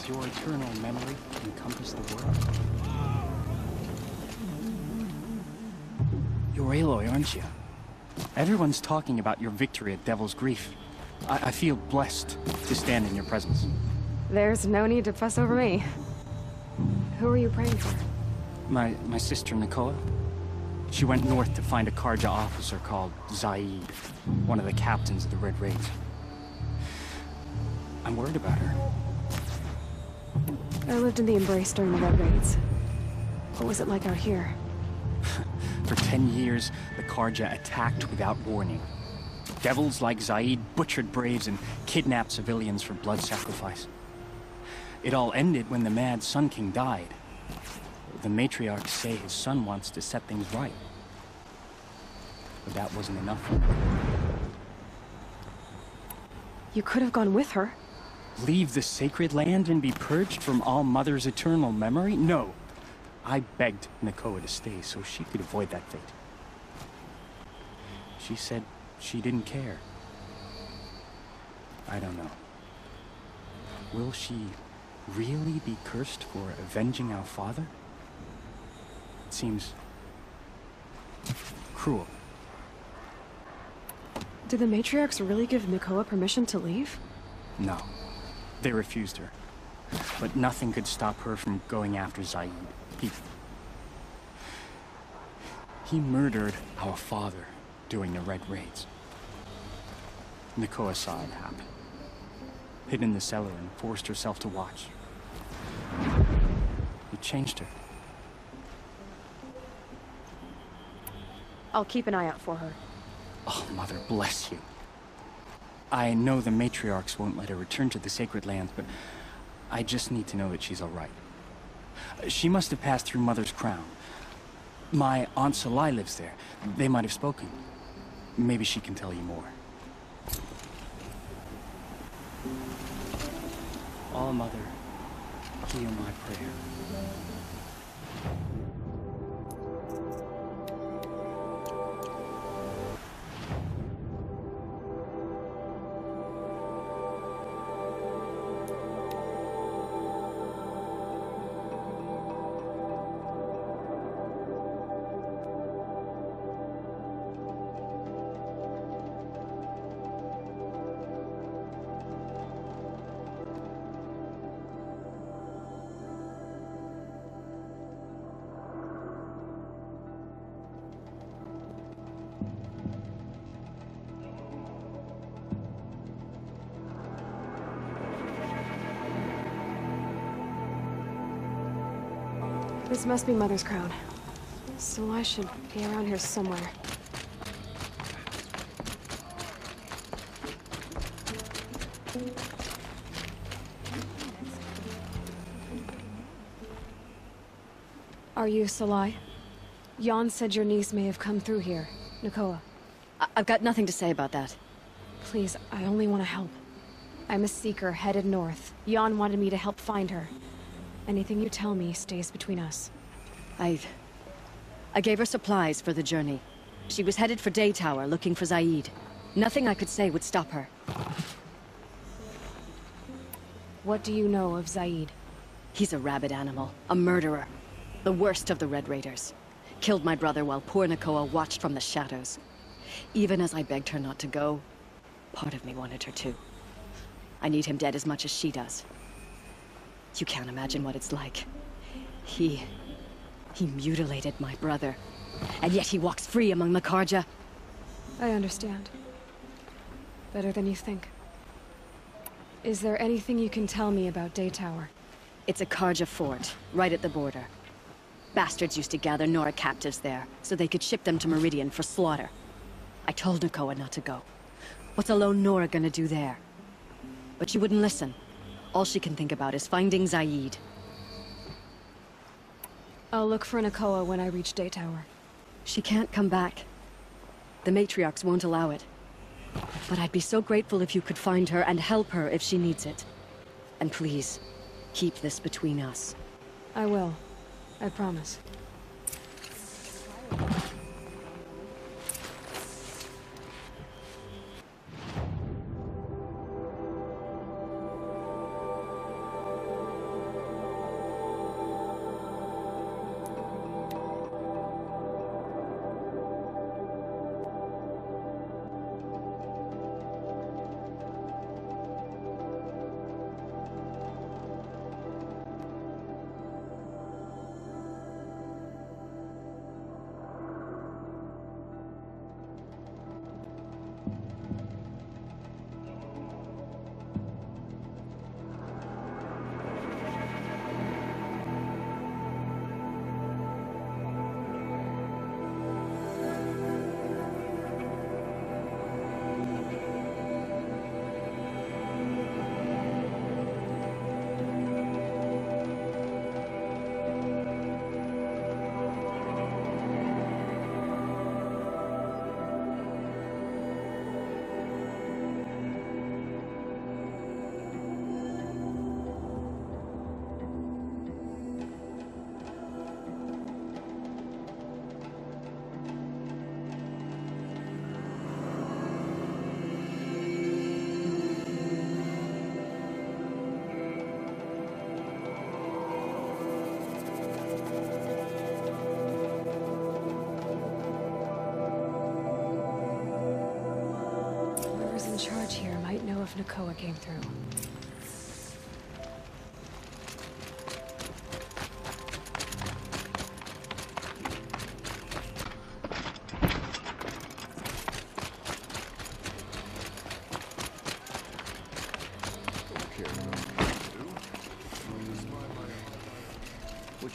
Does your eternal memory encompass the world? You're Aloy, aren't you? Everyone's talking about your victory at Devil's Grief. I feel blessed to stand in your presence. There's no need to fuss over me. Who are you praying for? My sister, Nakoa. She went north to find a Karja officer called Zaid, one of the captains of the Red Raids. I'm worried about her. I lived in the Embrace during the Red Raids. What was it like out here? For 10 years, the Karja attacked without warning. Devils like Zaid butchered braves and kidnapped civilians for blood sacrifice. It all ended when the Mad Sun King died. The matriarchs say his son wants to set things right. But that wasn't enough for me. You could have gone with her. Leave the sacred land and be purged from All Mother's eternal memory? No. I begged Nakoa to stay so she could avoid that fate. She said she didn't care. I don't know. Will she really be cursed for avenging our father? It seems cruel. Did the matriarchs really give Nakoa permission to leave? No. They refused her. But nothing could stop her from going after Zaid. He murdered our father during the Red Raids. Nakoa saw it happen. Hid in the cellar and forced herself to watch. It changed her. I'll keep an eye out for her. Oh, Mother bless you. I know the matriarchs won't let her return to the Sacred Lands, but I just need to know that she's all right. She must have passed through Mother's crown. My Aunt Salai lives there. They might have spoken. Maybe she can tell you more. All Mother, hear my prayer. This must be Mother's crown. So I should be around here somewhere. Are you Salai? Jan said your niece may have come through here. Nakoa. I've got nothing to say about that. Please, I only want to help. I'm a seeker headed north. Jan wanted me to help find her. Anything you tell me stays between us. I gave her supplies for the journey. She was headed for Day Tower, looking for Zaid. Nothing I could say would stop her. What do you know of Zaid? He's a rabid animal, a murderer. The worst of the Red Raiders. Killed my brother while poor Nakoa watched from the shadows. Even as I begged her not to go, part of me wanted her to. I need him dead as much as she does. You can't imagine what it's like. He mutilated my brother. And yet he walks free among the Karja. I understand. Better than you think. Is there anything you can tell me about Day Tower? It's a Karja fort, right at the border. Bastards used to gather Nora captives there, so they could ship them to Meridian for slaughter. I told Nakoa not to go. What's a lone Nora gonna do there? But she wouldn't listen. All she can think about is finding Zaid. I'll look for Nakoa when I reach Day Tower. She can't come back. The matriarchs won't allow it. But I'd be so grateful if you could find her and help her if she needs it. And please, keep this between us. I will. I promise. might know if Nakoa came through.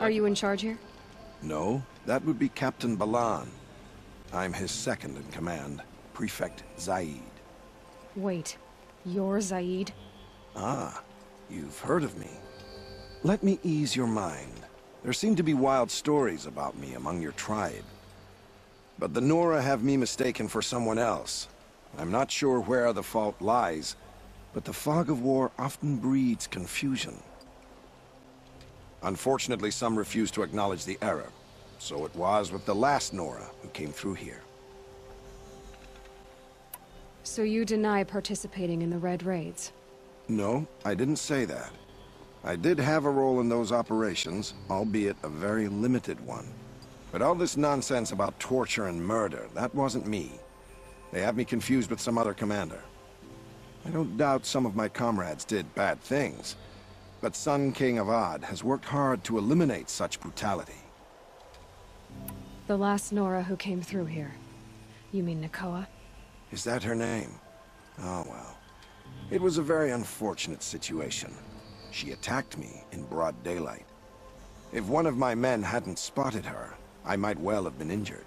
Are you in charge here? No, that would be Captain Balan. I'm his second in command, Prefect Zaid. Wait, you're Zaid? Ah, you've heard of me. Let me ease your mind. There seem to be wild stories about me among your tribe. But the Nora have me mistaken for someone else. I'm not sure where the fault lies, but the fog of war often breeds confusion. Unfortunately, some refuse to acknowledge the error. So it was with the last Nora who came through here. So you deny participating in the Red Raids? No, I didn't say that. I did have a role in those operations, albeit a very limited one. But all this nonsense about torture and murder, that wasn't me. They have me confused with some other commander. I don't doubt some of my comrades did bad things, but Sun King Avad has worked hard to eliminate such brutality. The last Nora who came through here. You mean Nakoa? Is that her name? Oh well. It was a very unfortunate situation. She attacked me in broad daylight. If one of my men hadn't spotted her, I might well have been injured.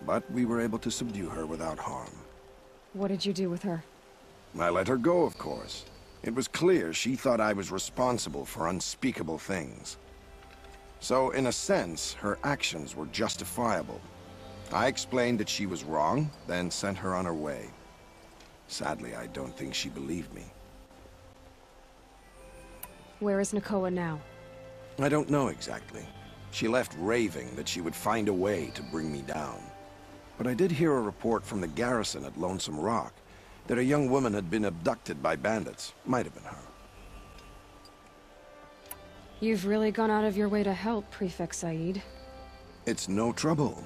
But we were able to subdue her without harm. What did you do with her? I let her go, of course. It was clear she thought I was responsible for unspeakable things. So, in a sense, her actions were justifiable. I explained that she was wrong, then sent her on her way. Sadly, I don't think she believed me. Where is Nakoa now? I don't know exactly. She left raving that she would find a way to bring me down. But I did hear a report from the garrison at Lonesome Rock that a young woman had been abducted by bandits. Might have been her. You've really gone out of your way to help, Prefect Zaid. It's no trouble.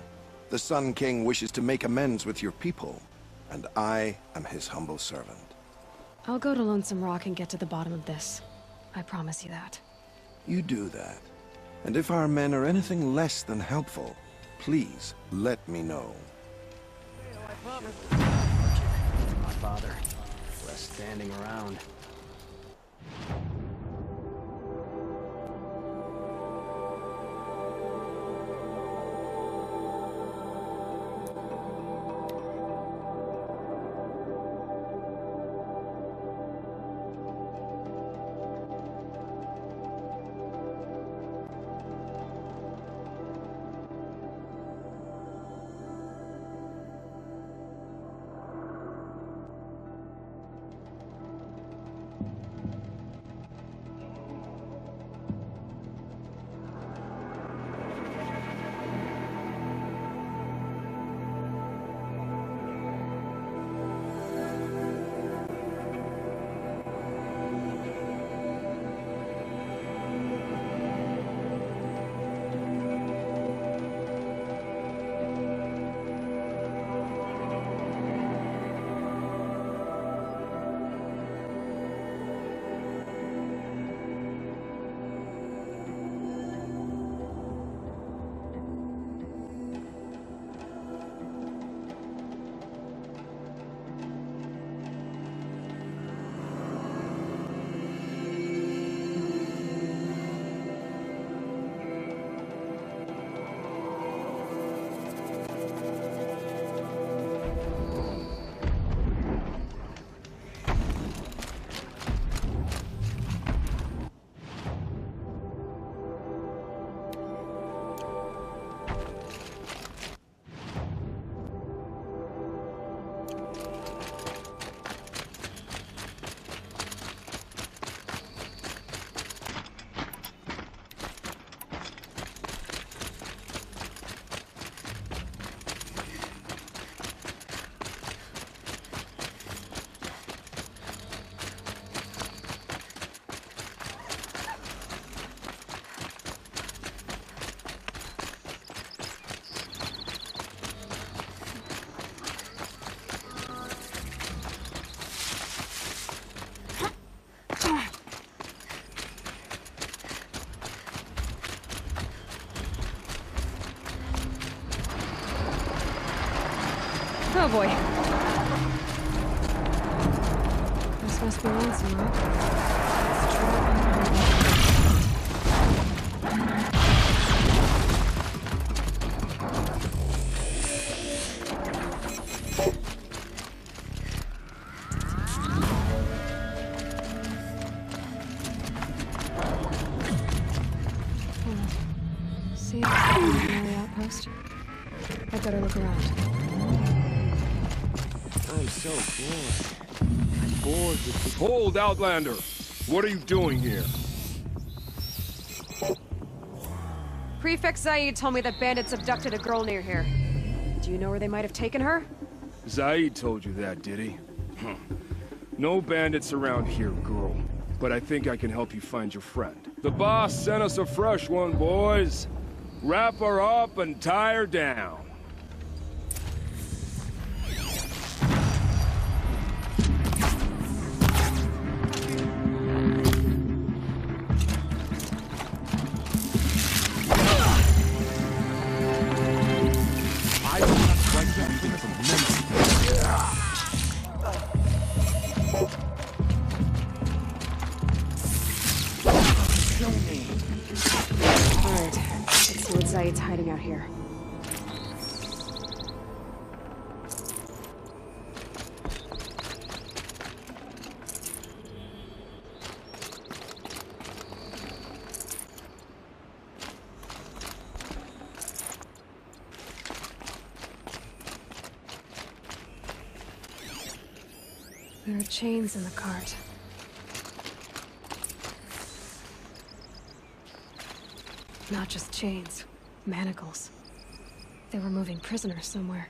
The Sun King wishes to make amends with your people, and I am his humble servant. I'll go to Lonesome Rock and get to the bottom of this. I promise you that. You do that. And if our men are anything less than helpful, please let me know. My father. Less standing around. boy. This must be Lonesome Rock. Let's try it. See, the outpost. I better look around. I'm so bored. I'm bored with the... Hold, Outlander! What are you doing here? Prefect Zaid told me that bandits abducted a girl near here. Do you know where they might have taken her? Zaid told you that, did he? No bandits around here, girl. But I think I can help you find your friend. The boss sent us a fresh one, boys. Wrap her up and tie her down. Alright, let's see what Zaid's hiding out here. There are chains in the cart. Not just chains, manacles. They were moving prisoners somewhere.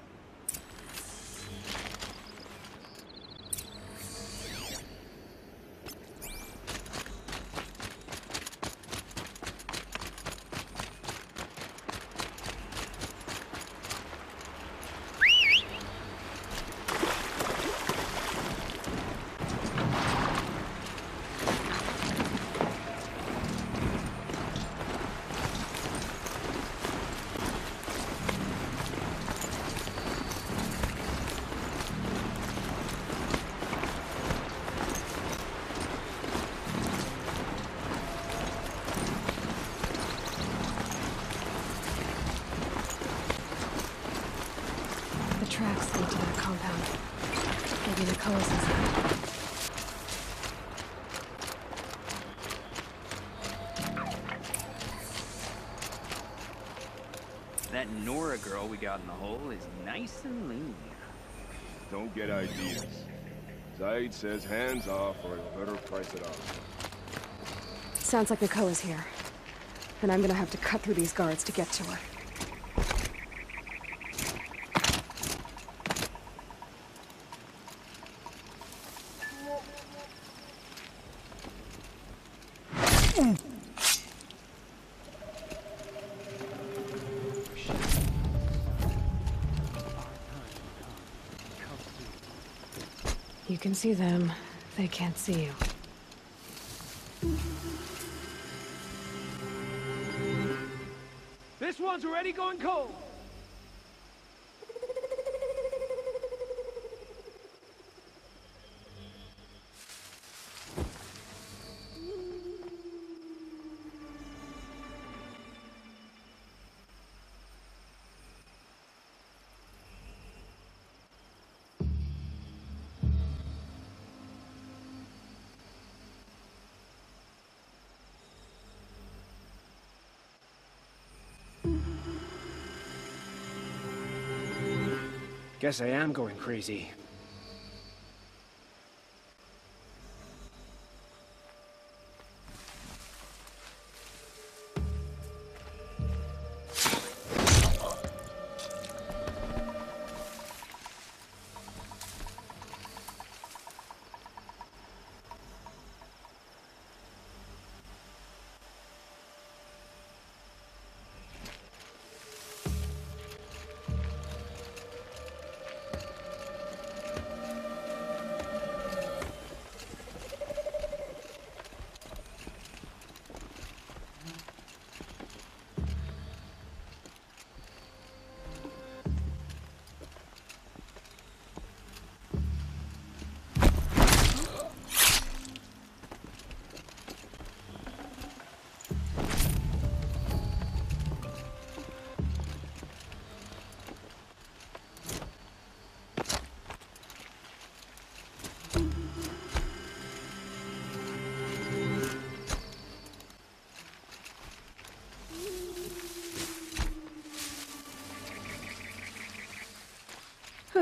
Tracks lead to that compound. Maybe the colors inside. That Nora girl we got in the hole is nice and lean. Don't get ideas. Zaid says hands off or you better price it off. Sounds like Nakoa's here. And I'm gonna have to cut through these guards to get to her. You can see them, they can't see you. This one's already going cold! Guess I am going crazy.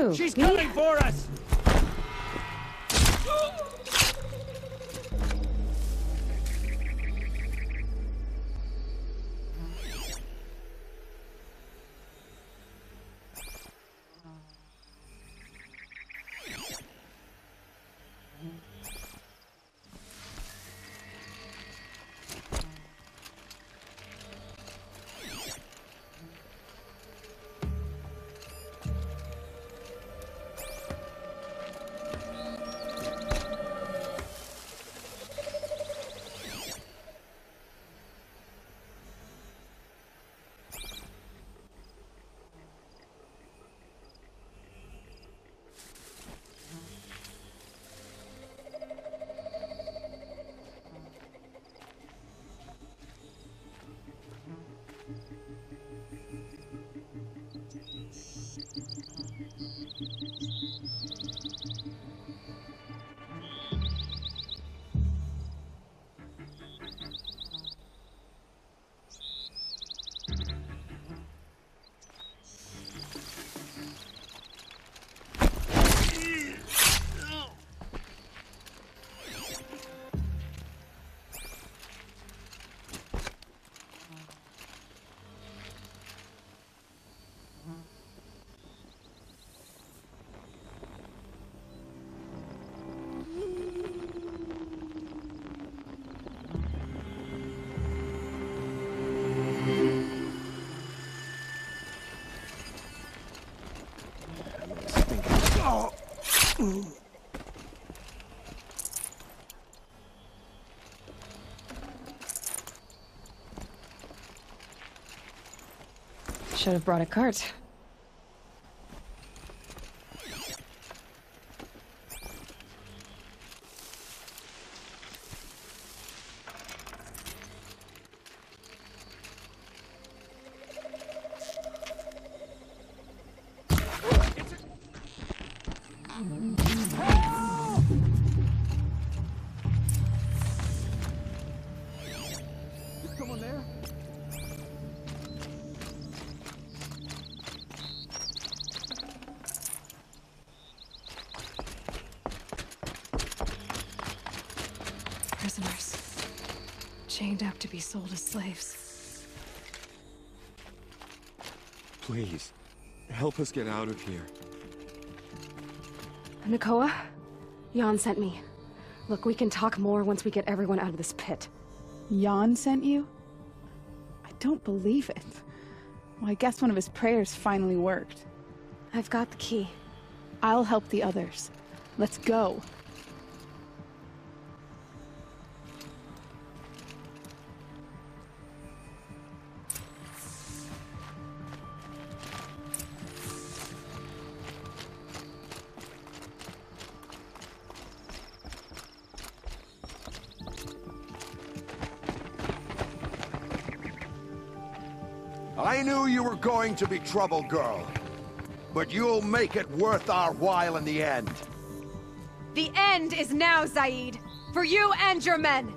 move. She's Me? coming for us! Should have brought a cart. Prisoners. Chained up to be sold as slaves. Please, help us get out of here. Nakoa? Jan sent me. Look, we can talk more once we get everyone out of this pit. Jan sent you? I don't believe it. Well, I guess one of his prayers finally worked. I've got the key. I'll help the others. Let's go. I knew you were going to be trouble, girl. But you'll make it worth our while in the end. The end is now, Zaid! For you and your men!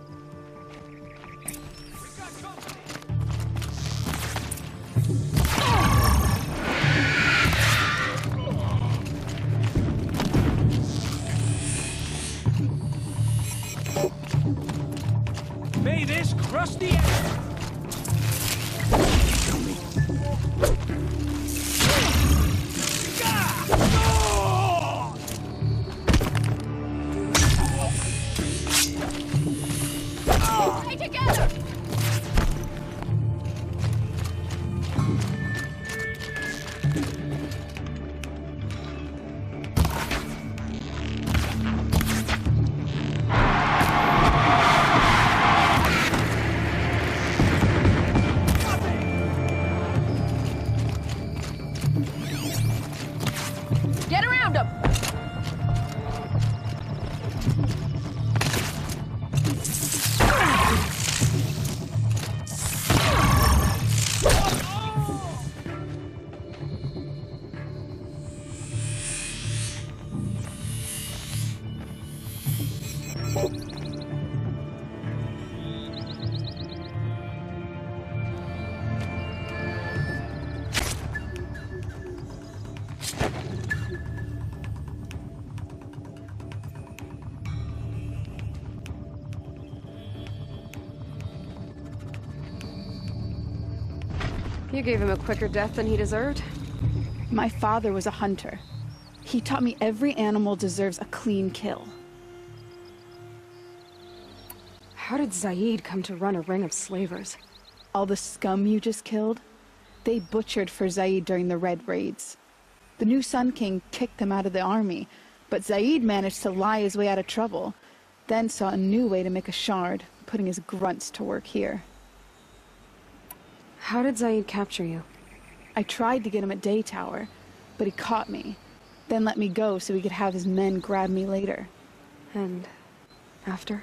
May this crush the air! Stay together! Get around him! You gave him a quicker death than he deserved. My father was a hunter. He taught me every animal deserves a clean kill. How did Zaid come to run a ring of slavers? All the scum you just killed, they butchered for Zaid during the Red Raids. The new Sun King kicked them out of the army, but Zaid managed to lie his way out of trouble, then saw a new way to make a shard, putting his grunts to work here. How did Zaid capture you? I tried to get him at Day Tower, but he caught me, then let me go so he could have his men grab me later. And after?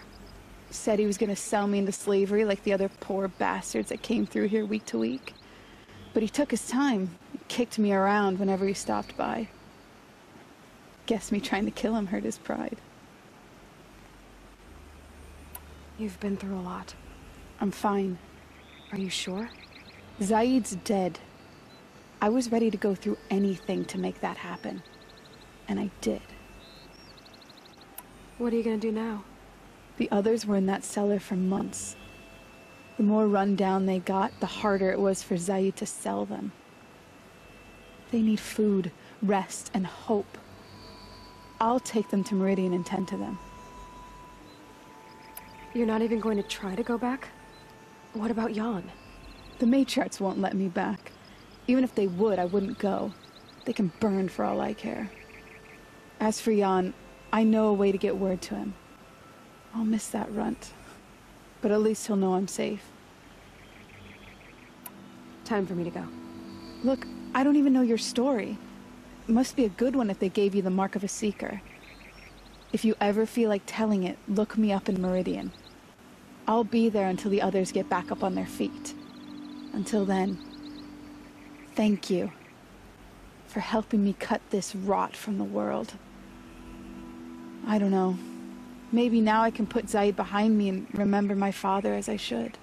Said he was gonna sell me into slavery like the other poor bastards that came through here week to week. But he took his time, kicked me around whenever he stopped by. Guess me trying to kill him hurt his pride. You've been through a lot. I'm fine. Are you sure? Zaid's dead. I was ready to go through anything to make that happen. And I did. What are you gonna do now? The others were in that cellar for months. The more run down they got, the harder it was for Zaid to sell them. They need food, rest, and hope. I'll take them to Meridian and tend to them. You're not even going to try to go back? What about Jan? The matriarchs won't let me back. Even if they would, I wouldn't go. They can burn for all I care. As for Jan, I know a way to get word to him. I'll miss that runt. But at least he'll know I'm safe. Time for me to go. Look, I don't even know your story. It must be a good one if they gave you the mark of a seeker. If you ever feel like telling it, look me up in Meridian. I'll be there until the others get back up on their feet. Until then, thank you for helping me cut this rot from the world. I don't know. Maybe now I can put Zaid behind me and remember my father as I should.